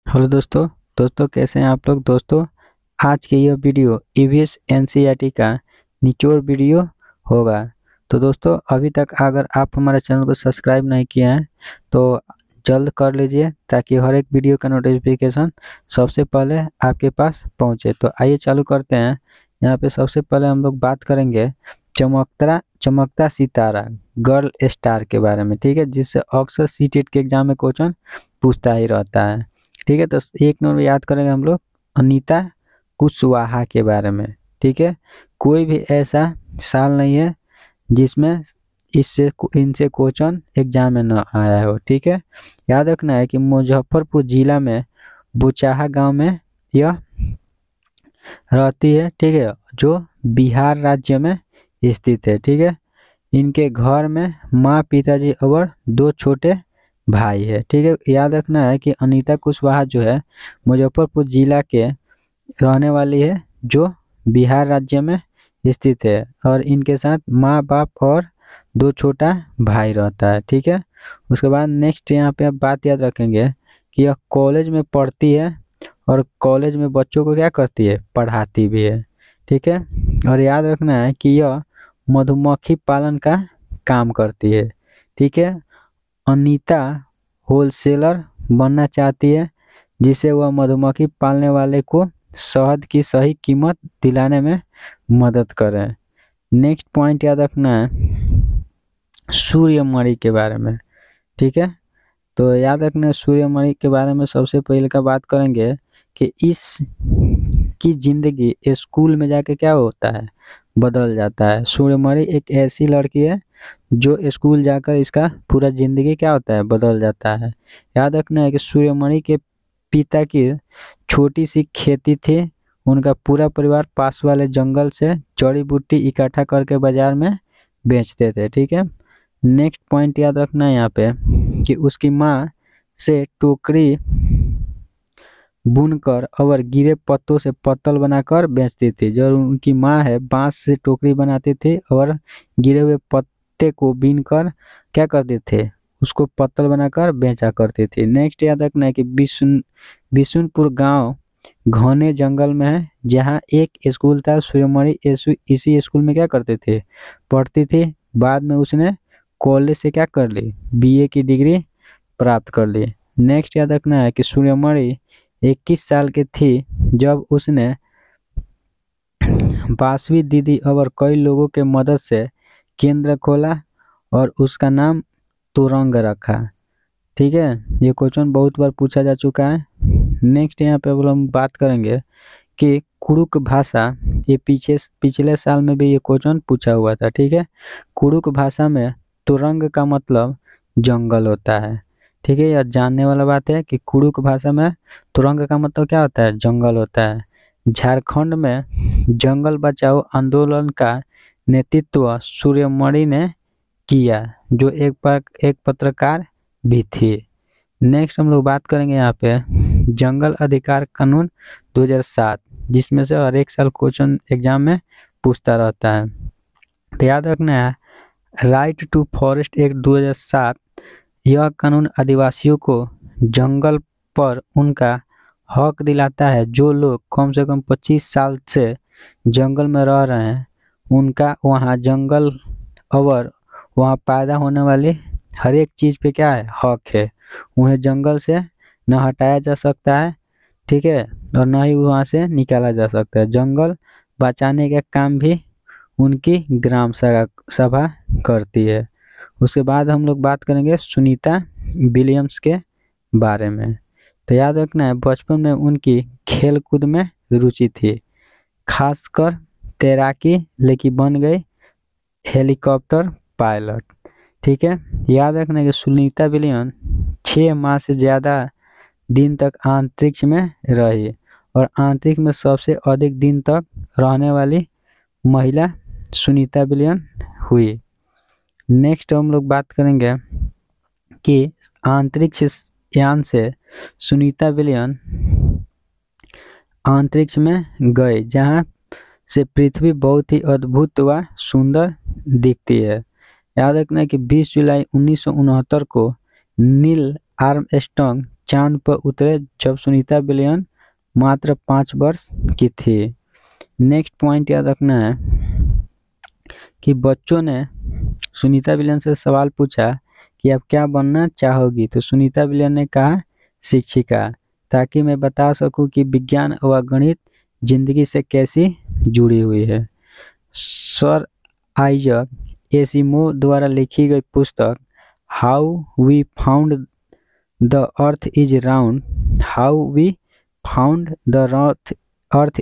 Hello दोस्तों। कैसे हैं आप लोग दोस्तों। आज की यह वीडियो ईवीएस एनसीईआरटी का निचोड़ वीडियो होगा। तो दोस्तों अभी तक अगर आप हमारे चैनल को सब्सक्राइब नहीं किए हैं तो जल्द कर लीजिए ताकि हर एक वीडियो का नोटिफिकेशन सबसे पहले आपके पास पहुंचे। तो आइए चालू करते हैं। यहाँ पे सबसे पहले हम लोग बात करेंगे चमकता चमकता सितारा गर्ल स्टार के बारे में, ठीक है, जिससे अक्सर सीटेट के एग्जाम में क्वेश्चन पूछता ही रहता है। ठीक है, तो एक नंबर याद करेंगे हम लोग अनीता कुशवाहा के बारे में। ठीक है, कोई भी ऐसा साल नहीं है जिसमें इससे इनसे क्वेश्चन एग्जाम में न आया हो। ठीक है, याद रखना है कि मुजफ्फरपुर जिला में बुचाहा गांव में यह रहती है। ठीक है, जो बिहार राज्य में स्थित है। ठीक है, इनके घर में माँ, पिताजी और दो छोटे भाई है। ठीक है, याद रखना है कि अनीता कुशवाहा जो है मुजफ्फरपुर जिला के रहने वाली है, जो बिहार राज्य में स्थित है, और इनके साथ माँ बाप और दो छोटा भाई रहता है। ठीक है, उसके बाद नेक्स्ट यहाँ पे आप बात याद रखेंगे कि यह कॉलेज में पढ़ती है और कॉलेज में बच्चों को क्या करती है, पढ़ाती भी है। ठीक है, और याद रखना है कि यह मधुमक्खी पालन का काम करती है। ठीक है, अनीता होलसेलर बनना चाहती है जिसे वह मधुमक्खी पालने वाले को शहद की सही कीमत दिलाने में मदद करे। नेक्स्ट पॉइंट याद रखना है सूर्यमणि के बारे में। ठीक है, तो याद रखना है सूर्यमणि के बारे में सबसे पहले का बात करेंगे कि इस की जिंदगी स्कूल में जाके क्या होता है, बदल जाता है। सूर्यमणि एक ऐसी लड़की है जो स्कूल जाकर इसका पूरा जिंदगी क्या होता है, बदल जाता है। याद रखना है कि सूर्यमणि के पिता की छोटी सी खेती थी। उनका पूरा परिवार पास वाले जंगल से जड़ी बूटी इकट्ठा करके बाजार में बेचते थे। ठीक है, नेक्स्ट पॉइंट याद रखना है यहाँ पे कि उसकी माँ से टोकरी बुनकर और गिरे पत्तों से पत्तल बनाकर बेचती थी। जो उनकी माँ है बांस से टोकरी बनाती थी और गिरे हुए पत्ते को बीनकर क्या करते थे, उसको पत्तल बनाकर बेचा करती थी। नेक्स्ट याद रखना है कि बिशुनपुर गांव घने जंगल में है जहां एक स्कूल था। सूर्यमणि इसी स्कूल में क्या करते थे, पढ़ती थी। बाद में उसने कॉलेज से क्या कर ली, बीए की डिग्री प्राप्त कर ली। नेक्स्ट याद रखना है कि सूर्यमणि 21 साल की थी जब उसने बासवी दीदी और कई लोगों के मदद से केंद्र खोला और उसका नाम तुरंग रखा। ठीक है, ये क्वेश्चन बहुत बार पूछा जा चुका है। नेक्स्ट यहाँ पे हम बात करेंगे कि कुड़ुक भाषा, ये पिछले साल में भी ये क्वेश्चन पूछा हुआ था। ठीक है, कुड़ुक भाषा में तुरंग का मतलब जंगल होता है। ठीक है, यह जानने वाला बात है कि कुड़ुक भाषा में तुरंग का मतलब क्या होता है, जंगल होता है। झारखंड में जंगल बचाओ आंदोलन का नेतृत्व सूर्यमणि ने किया, जो एक पत्रकार भी थी। नेक्स्ट हम लोग बात करेंगे यहाँ पे जंगल अधिकार कानून 2007, जिसमें से हर एक साल क्वेश्चन एग्जाम में पूछता रहता है। तो याद रखना है राइट टू फॉरेस्ट एक्ट 2007, यह कानून आदिवासियों को जंगल पर उनका हक दिलाता है। जो लोग कम से कम 25 साल से जंगल में रह रहे हैं उनका वहाँ जंगल और वहाँ पैदा होने वाली हर एक चीज़ पे क्या है, हक है। उन्हें जंगल से न हटाया जा सकता है, ठीक है, और न ही वहाँ से निकाला जा सकता है। जंगल बचाने का काम भी उनकी ग्राम सभा करती है। उसके बाद हम लोग बात करेंगे सुनीता विलियम्स के बारे में। तो याद रखना है बचपन में उनकी खेल कूद में रुचि थी, खासकर तैराकी, लेकिन बन गई हेलीकॉप्टर पायलट। ठीक है, याद रखना कि सुनीता विलियम 6 माह से ज़्यादा दिन तक अंतरिक्ष में रही और अंतरिक्ष में सबसे अधिक दिन तक रहने वाली महिला सुनीता विलियम हुई। नेक्स्ट हम लोग बात करेंगे कि अंतरिक्ष यान से सुनीता विलियम अंतरिक्ष में गए जहां से पृथ्वी बहुत ही अद्भुत व सुंदर दिखती है। याद रखना है कि 20 जुलाई 1969 को नील आर्मस्ट्रांग चांद पर उतरे जब सुनीता विलियम मात्र 5 वर्ष की थी। नेक्स्ट पॉइंट याद रखना है कि बच्चों ने सुनीता विलियम से सवाल पूछा कि आप क्या बनना चाहोगी, तो सुनीता विलियम ने कहा शिक्षिका, ताकि मैं बता सकूं कि विज्ञान व गणित जिंदगी से कैसी जुड़ी हुई है। सर आइजक एसिमोव द्वारा लिखी गई पुस्तक how we found the earth is round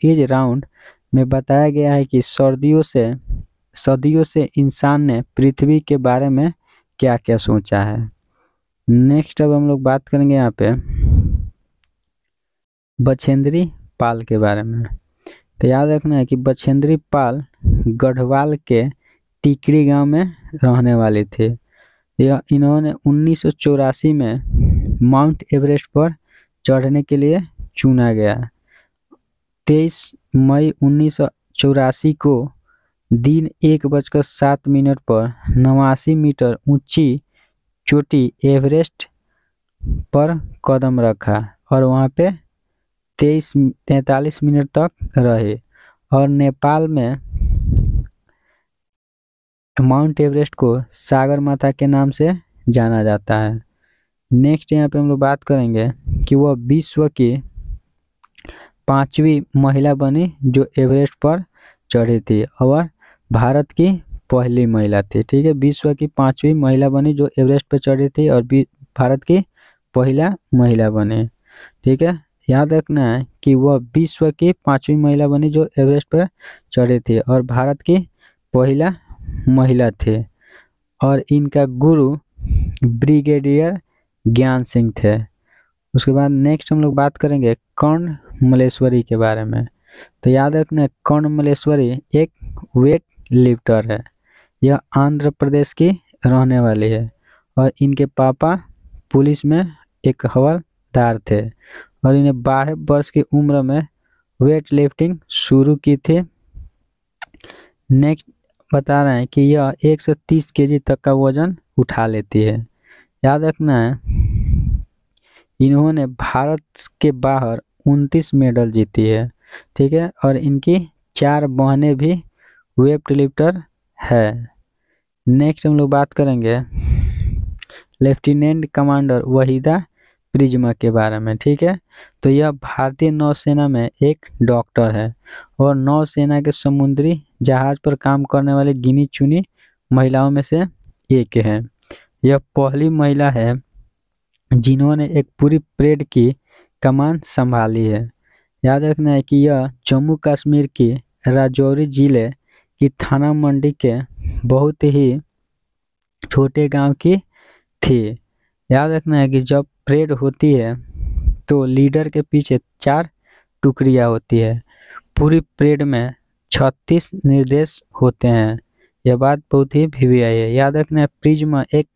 is round में बताया गया है कि सदियों से इंसान ने पृथ्वी के बारे में क्या क्या सोचा है। नेक्स्ट अब हम लोग बात करेंगे यहाँ पे बछेंद्री पाल के बारे में। तो याद रखना है कि बछेंद्री पाल गढ़वाल के टिकरी गांव में रहने वाले थे। इन्होंने 1984 में माउंट एवरेस्ट पर चढ़ने के लिए चुना गया। 23 मई 1984 को दिन 1:07 पर 89 मीटर ऊंची चोटी एवरेस्ट पर कदम रखा और वहां पे 43 मिनट तक रहे और नेपाल में माउंट एवरेस्ट को सागर माता के नाम से जाना जाता है। नेक्स्ट यहाँ पे हम लोग बात करेंगे कि वह विश्व की 5वीं महिला बनी जो एवरेस्ट पर चढ़ी थी और भारत की पहली महिला थी। ठीक है, विश्व की 5वीं महिला बनी जो एवरेस्ट पर चढ़ी थी और भारत की पहला महिला बनी। ठीक है, याद रखना है कि वह विश्व की 5वीं महिला बनी जो एवरेस्ट पर चढ़ी थी और भारत की पहला महिला थे और इनका गुरु ब्रिगेडियर ज्ञान सिंह थे। उसके बाद नेक्स्ट हम लोग बात करेंगे कर्ण मल्लेश्वरी के बारे में। तो याद रखना कर्ण मल्लेश्वरी एक वेट लिफ्टर है। यह आंध्र प्रदेश की रहने वाली है और इनके पापा पुलिस में एक हवलदार थे और इन्हें 12 वर्ष की उम्र में वेट लिफ्टिंग शुरू की थी। नेक्स्ट बता रहे हैं कि यह 130 केजी तक का वजन उठा लेती है। याद रखना है इन्होंने भारत के बाहर 29 मेडल जीती है। ठीक है, और इनकी 4 बहनें भी वेट लिफ्टर है। नेक्स्ट हम लोग बात करेंगे लेफ्टिनेंट कमांडर वहीदा प्रिज्मा के बारे में। ठीक है, तो यह भारतीय नौसेना में एक डॉक्टर है और नौसेना के समुद्री जहाज पर काम करने वाली गिनी चुनी महिलाओं में से एक है। यह पहली महिला है जिन्होंने एक पूरी परेड की कमान संभाली है। याद रखना है कि यह जम्मू कश्मीर की राजौरी जिले की थाना मंडी के बहुत ही छोटे गांव की थी। याद रखना है कि जब परेड होती है तो लीडर के पीछे 4 टुकड़ियाँ होती है। पूरी परेड में 36 निर्देश होते हैं। यह बात बहुत ही वीवीआई है। याद रखना है प्रिज्म एक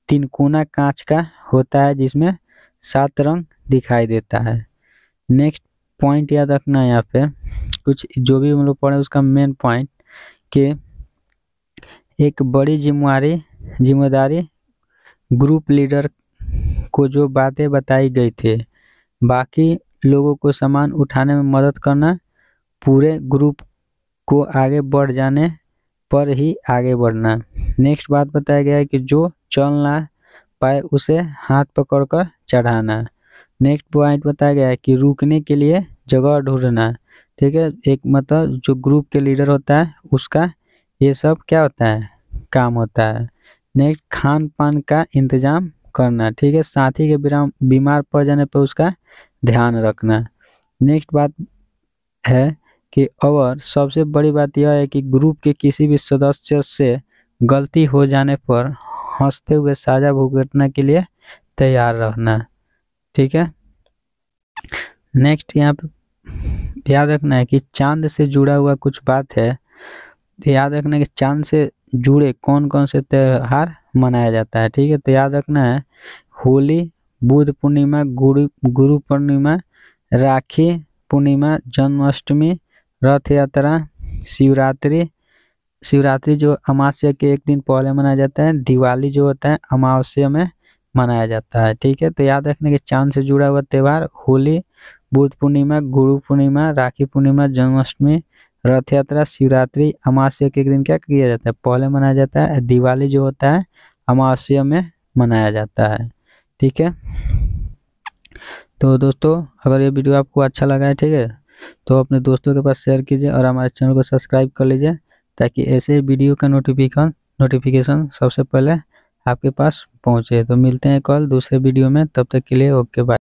3 कोना कांच का होता है जिसमें 7 रंग दिखाई देता है। नेक्स्ट पॉइंट याद रखना है यहाँ पे कुछ जो भी हम लोग पढ़े उसका मेन पॉइंट कि एक बड़ी जिम्मेदारी ग्रुप लीडर को जो बातें बताई गई थी, बाकी लोगों को सामान उठाने में मदद करना, पूरे ग्रुप को आगे बढ़ जाने पर ही आगे बढ़ना। नेक्स्ट बात बताया गया है कि जो चल ना पाए उसे हाथ पकड़कर चढ़ाना। नेक्स्ट पॉइंट बताया गया है कि रुकने के लिए जगह ढूंढना। ठीक है, एक मतलब जो ग्रुप के लीडर होता है उसका ये सब क्या होता है, काम होता है। नेक्स्ट खान पान का इंतजाम करना। ठीक है, साथी के बीमार पड़ जाने पर उसका ध्यान रखना। नेक्स्ट बात है कि और सबसे बड़ी बात यह है कि ग्रुप के किसी भी सदस्य से गलती हो जाने पर हंसते हुए साझा भुगतना के लिए तैयार रहना। ठीक है, नेक्स्ट यहाँ पे याद रखना है कि चांद से जुड़ा हुआ कुछ बात है। याद रखना है कि चांद से जुड़े कौन कौन से त्यौहार मनाया जाता है। ठीक है, तो याद रखना है होली, बुद्ध पूर्णिमा, गुरु पूर्णिमा, राखी पूर्णिमा, जन्माष्टमी, रथ यात्रा, शिवरात्रि जो अमावस्या के एक दिन पहले मनाया जाता है, दिवाली जो होता है अमावस्या में मनाया जाता है। ठीक है, तो याद रखने के चांद से जुड़ा हुआ त्यौहार होली, बुद्ध पूर्णिमा, गुरु पूर्णिमा, राखी पूर्णिमा, जन्माष्टमी, रथ यात्रा, शिवरात्रि, अमावस्या के दिन क्या किया जाता है, पहले मनाया जाता है। दिवाली जो होता है अमावस्या में मनाया जाता है। ठीक है, तो दोस्तों अगर ये वीडियो आपको अच्छा लगा है, ठीक है, तो अपने दोस्तों के पास शेयर कीजिए और हमारे चैनल को सब्सक्राइब कर लीजिए, ताकि ऐसे वीडियो का नोटिफिकेशन सबसे पहले आपके पास पहुंचे। तो मिलते हैं कल दूसरे वीडियो में, तब तक के लिए ओके बाय।